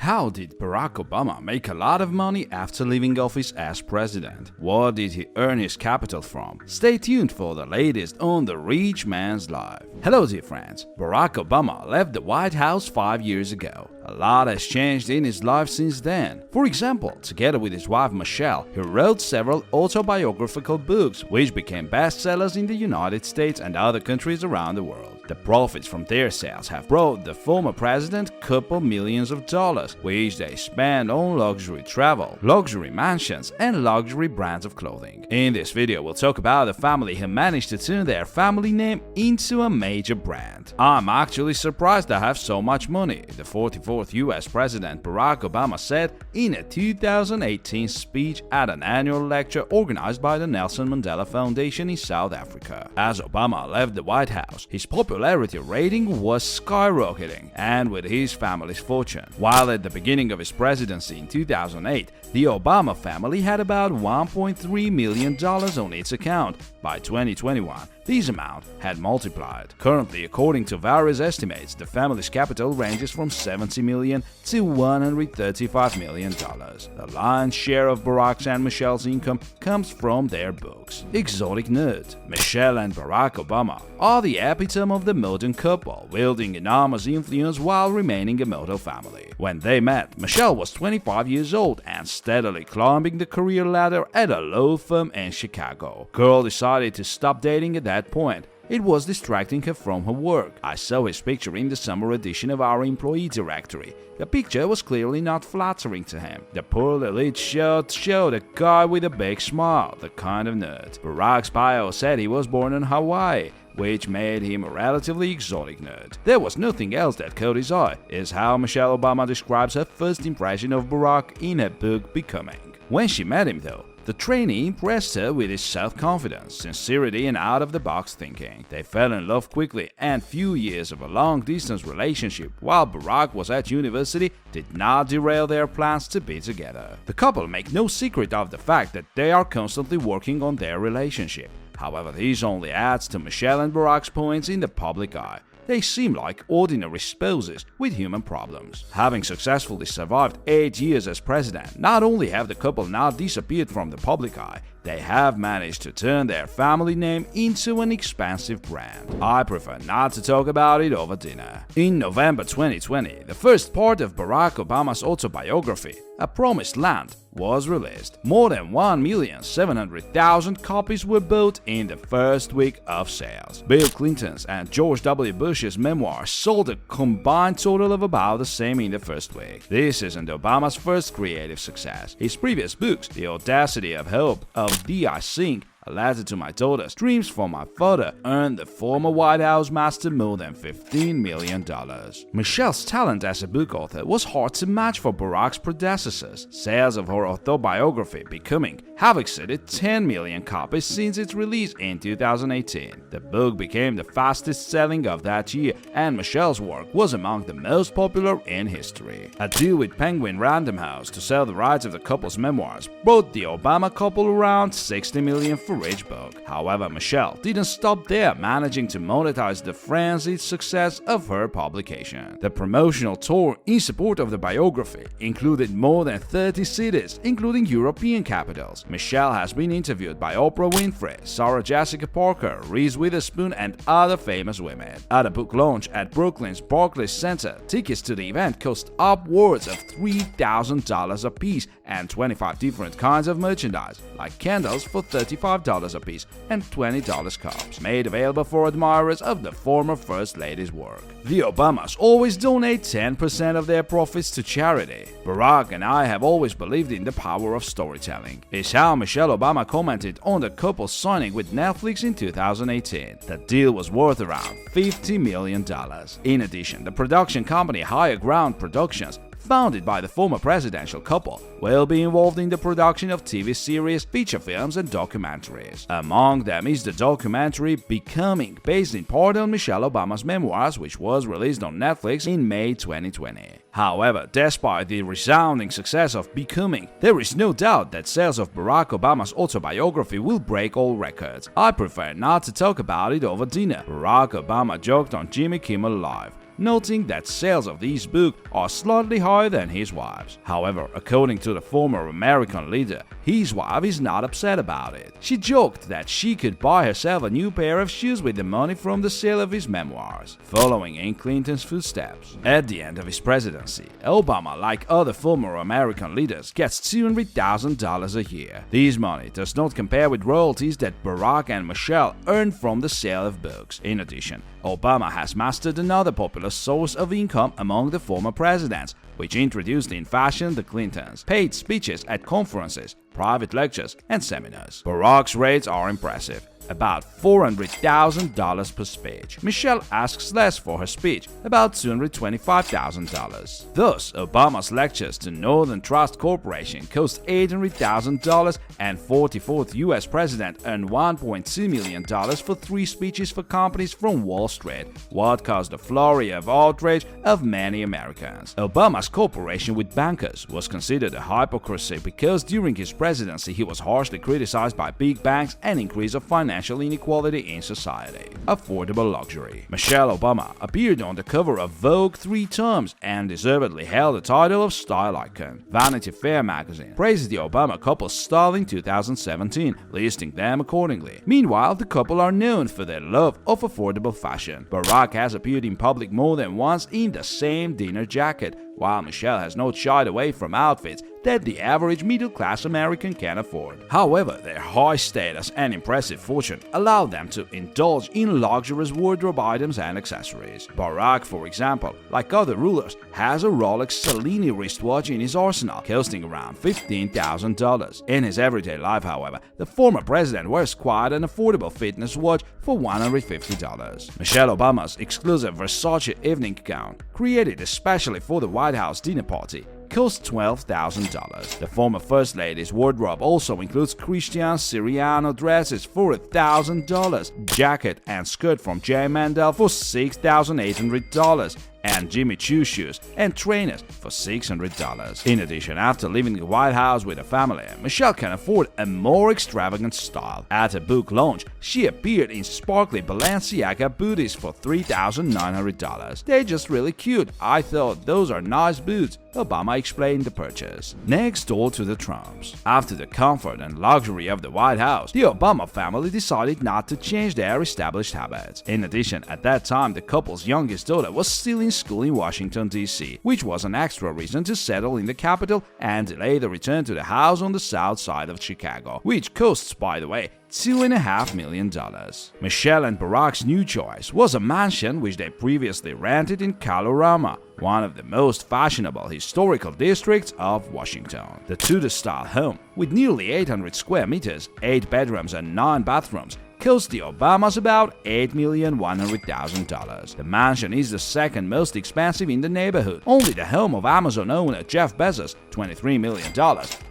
How did Barack Obama make a lot of money after leaving office as president? What did he earn his capital from? Stay tuned for the latest on the rich man's life. Hello dear friends, Barack Obama left the White House 5 years ago. A lot has changed in his life since then. For example, together with his wife Michelle, he wrote several autobiographical books which became bestsellers in the United States and other countries around the world. The profits from their sales have brought the former president a couple millions of dollars, which they spend on luxury travel, luxury mansions, and luxury brands of clothing. In this video, we'll talk about the family who managed to turn their family name into a major brand. I'm actually surprised I have so much money, the 44th US President Barack Obama said in a 2018 speech at an annual lecture organized by the Nelson Mandela Foundation in South Africa. As Obama left the White House, his popularity rating was skyrocketing, and with his family's fortune. While at the beginning of his presidency in 2008, the Obama family had about $1.3 million on its account. By 2021, this amount had multiplied. Currently, according to various estimates, the family's capital ranges from $70 million to $135 million. The lion's share of Barack's and Michelle's income comes from their books. Exotic note: Michelle and Barack Obama are the epitome of the modern couple, wielding enormous influence while remaining a model family. When they met, Michelle was 25 years old and steadily climbing the career ladder at a law firm in Chicago. Girl decided to stop dating at that point. It was distracting her from her work. I saw his picture in the summer edition of our employee directory. The picture was clearly not flattering to him. The poorly lit shot showed a guy with a big smile, the kind of nerd. Barack's bio said he was born in Hawaii, which made him a relatively exotic nerd. There was nothing else that caught his eye, is how Michelle Obama describes her first impression of Barack in her book Becoming. When she met him though, the trainee impressed her with his self-confidence, sincerity, and out-of-the-box thinking. They fell in love quickly, and few years of a long-distance relationship while Barack was at university did not derail their plans to be together. The couple make no secret of the fact that they are constantly working on their relationship. However, this only adds to Michelle and Barack's points in the public eye. They seem like ordinary spouses with human problems. Having successfully survived 8 years as president, not only have the couple not disappeared from the public eye, they have managed to turn their family name into an expensive brand. I prefer not to talk about it over dinner. In November 2020, the first part of Barack Obama's autobiography, A Promised Land, was released. More than 1,700,000 copies were bought in the first week of sales. Bill Clinton's and George W. Bush's memoirs sold a combined total of about the same in the first week. This isn't Obama's first creative success. His previous books, The Audacity of Hope, Of Thee I Sing, A Letter to My Daughter, Dreams for My Father, earned the former White House master more than $15 million. Michelle's talent as a book author was hard to match for Barack's predecessors. Sales of her autobiography, Becoming, have exceeded 10 million copies since its release in 2018. The book became the fastest-selling of that year, and Michelle's work was among the most popular in history. A deal with Penguin Random House to sell the rights of the couple's memoirs brought the Obama couple around $60 million for each book. However, Michelle didn't stop there, managing to monetize the frenzied success of her publication. The promotional tour in support of the biography included more than 30 cities, including European capitals. Michelle has been interviewed by Oprah Winfrey, Sarah Jessica Parker, Reese Witherspoon, and other famous women. At a book launch at Brooklyn's Barclays Center, tickets to the event cost upwards of $3,000 a piece, and 25 different kinds of merchandise, like candles for $35 a piece and $20 cups, made available for admirers of the former First Lady's work. The Obamas always donate 10% of their profits to charity. Barack and I have always believed in the power of storytelling, is how Michelle Obama commented on the couple's signing with Netflix in 2018. The deal was worth around $50 million. In addition, the production company Higher Ground Productions, founded by the former presidential couple, will be involved in the production of TV series, feature films, and documentaries. Among them is the documentary Becoming, based in part on Michelle Obama's memoirs, which was released on Netflix in May 2020. However, despite the resounding success of Becoming, there is no doubt that sales of Barack Obama's autobiography will break all records. I prefer not to talk about it over dinner, Barack Obama joked on Jimmy Kimmel Live. noting that sales of these books are slightly higher than his wife's. However, according to the former American leader, his wife is not upset about it. She joked that she could buy herself a new pair of shoes with the money from the sale of his memoirs, following in Clinton's footsteps. At the end of his presidency, Obama, like other former American leaders, gets $200,000 a year. This money does not compare with royalties that Barack and Michelle earned from the sale of books. In addition, Obama has mastered another popular source of income among the former presidents, which introduced in fashion the Clintons: paid speeches at conferences, private lectures, and seminars. Barack's rates are impressive, about $400,000 per speech. Michelle asks less for her speech, about $225,000. Thus, Obama's lectures to Northern Trust Corporation cost $800,000, and 44th U.S. president earned $1.2 million for 3 speeches for companies from Wall Street, what caused a flurry of outrage of many Americans. Obama's cooperation with bankers was considered a hypocrisy because during his presidency he was harshly criticized by big banks and increase of financial inequality in society. Affordable luxury. Michelle Obama appeared on the cover of Vogue 3 times and deservedly held the title of style icon. Vanity Fair magazine praised the Obama couple's style in 2017, listing them accordingly. Meanwhile, the couple are known for their love of affordable fashion. Barack has appeared in public more than once in the same dinner jacket, while Michelle has not shied away from outfits that the average middle-class American can afford. However, their high status and impressive fortune allow them to indulge in luxurious wardrobe items and accessories. Barack, for example, like other rulers, has a Rolex Cellini wristwatch in his arsenal, costing around $15,000. In his everyday life, however, the former president wears quite an affordable fitness watch for $150. Michelle Obama's exclusive Versace evening gown, created especially for the White House dinner party, cost $12,000. The former First Lady's wardrobe also includes Christian Siriano dresses for $1,000, jacket and skirt from J. Mandel for $6,800, and Jimmy Choo shoes and trainers for $600. In addition, after leaving the White House with her family, Michelle can afford a more extravagant style. At a book launch, she appeared in sparkly Balenciaga booties for $3,900. They're just really cute. I thought those are nice boots, Obama explained the purchase. Next door to the Trumps. After the comfort and luxury of the White House, the Obama family decided not to change their established habits. In addition, at that time, the couple's youngest daughter was still in school in Washington, D.C., which was an extra reason to settle in the capital and delay the return to the house on the south side of Chicago, which costs, by the way, $2.5 million. Michelle and Barack's new choice was a mansion which they previously rented in Kalorama, one of the most fashionable historical districts of Washington. The Tudor-style home, with nearly 800 square meters, 8 bedrooms and 9 bathrooms, cost the Obamas about $8,100,000. The mansion is the second most expensive in the neighborhood. Only the home of Amazon owner Jeff Bezos, $23 million,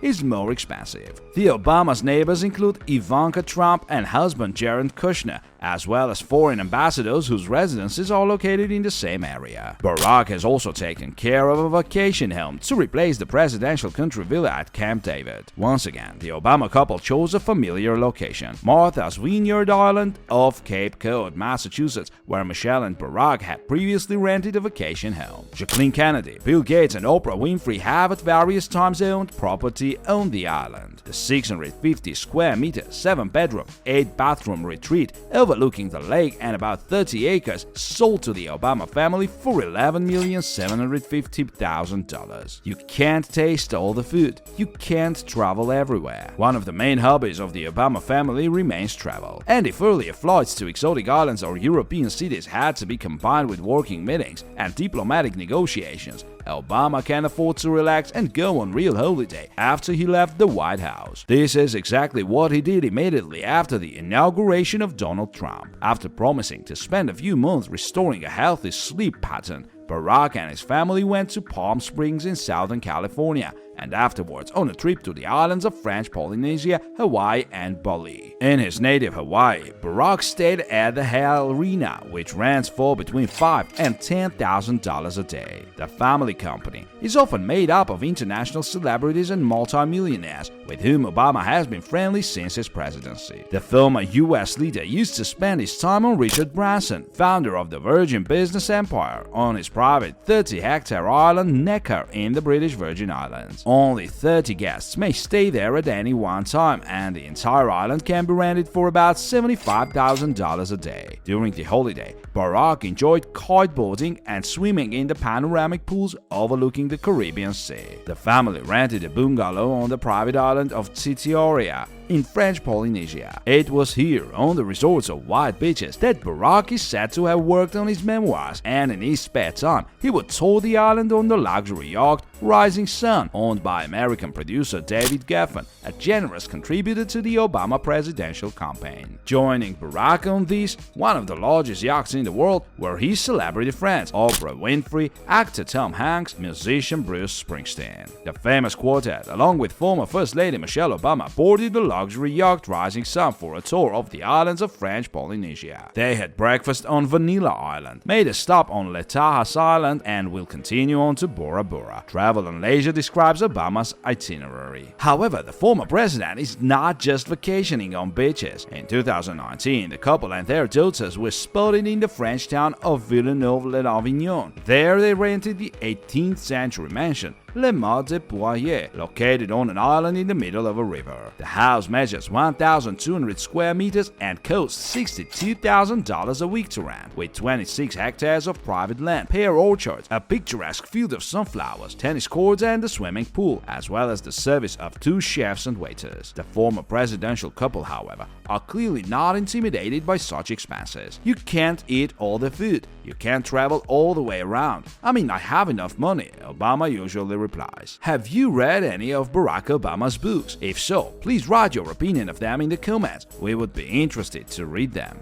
is more expensive. The Obamas' neighbors include Ivanka Trump and husband Jared Kushner, as well as foreign ambassadors whose residences are located in the same area. Barack has also taken care of a vacation home to replace the presidential country villa at Camp David. Once again, the Obama couple chose a familiar location, Martha's Vineyard Island off Cape Cod, Massachusetts, where Michelle and Barack had previously rented a vacation home. Jacqueline Kennedy, Bill Gates, and Oprah Winfrey have at various times owned property on the island. The 650 square meter, 7-bedroom, 8-bathroom retreat overlooking the lake and about 30 acres sold to the Obama family for $11,750,000. You can't taste all the food. You can't travel everywhere. One of the main hobbies of the Obama family remains travel. And if earlier flights to exotic islands or European cities had to be combined with working meetings and diplomatic negotiations, Obama can afford to relax and go on real holiday after he left the White House. This is exactly what he did immediately after the inauguration of Donald Trump. After promising to spend a few months restoring a healthy sleep pattern, Barack and his family went to Palm Springs in Southern California and afterwards on a trip to the islands of French Polynesia, Hawaii, and Bali. In his native Hawaii, Barack stayed at the Hale Arena, which rents for between $5,000 and $10,000 a day. The family company is often made up of international celebrities and multimillionaires with whom Obama has been friendly since his presidency. The former U.S. leader used to spend his time on Richard Branson, founder of the Virgin Business Empire, on his private 30-hectare island Necker in the British Virgin Islands. Only 30 guests may stay there at any one time, and the entire island can be rented for about $75,000 a day. During the holiday, Barack enjoyed kiteboarding and swimming in the panoramic pools overlooking the Caribbean Sea. The family rented a bungalow on the private island of Titioria in French Polynesia. It was here, on the resorts of white beaches, that Barack is said to have worked on his memoirs, and in his spare time, he would tour the island on the luxury yacht Rising Sun, owned by American producer David Geffen, a generous contributor to the Obama presidential campaign. Joining Barack on this, one of the largest yachts in the world, were his celebrity friends Oprah Winfrey, actor Tom Hanks, musician Bruce Springsteen. The famous quartet, along with former First Lady Michelle Obama, boarded the luxury yacht Rising Sun for a tour of the islands of French Polynesia. They had breakfast on Vanilla Island, made a stop on Letahas Island, and will continue on to Bora Bora. Travel and Leisure describes Obama's itinerary. However, the former president is not just vacationing on beaches. In 2019, the couple and their daughters were spotted in the French town of Villeneuve-les-Avignon. There they rented the 18th century mansion Le Mas de Poirier, located on an island in the middle of a river. The house measures 1,200 square meters and costs $62,000 a week to rent, with 26 hectares of private land, pear orchards, a picturesque field of sunflowers, tennis courts, and a swimming pool, as well as the service of 2 chefs and waiters. The former presidential couple, however, are clearly not intimidated by such expenses. You can't eat all the food. You can't travel all the way around. I mean, I have enough money, Obama usually replies. Have you read any of Barack Obama's books? If so, please write your opinion of them in the comments. We would be interested to read them.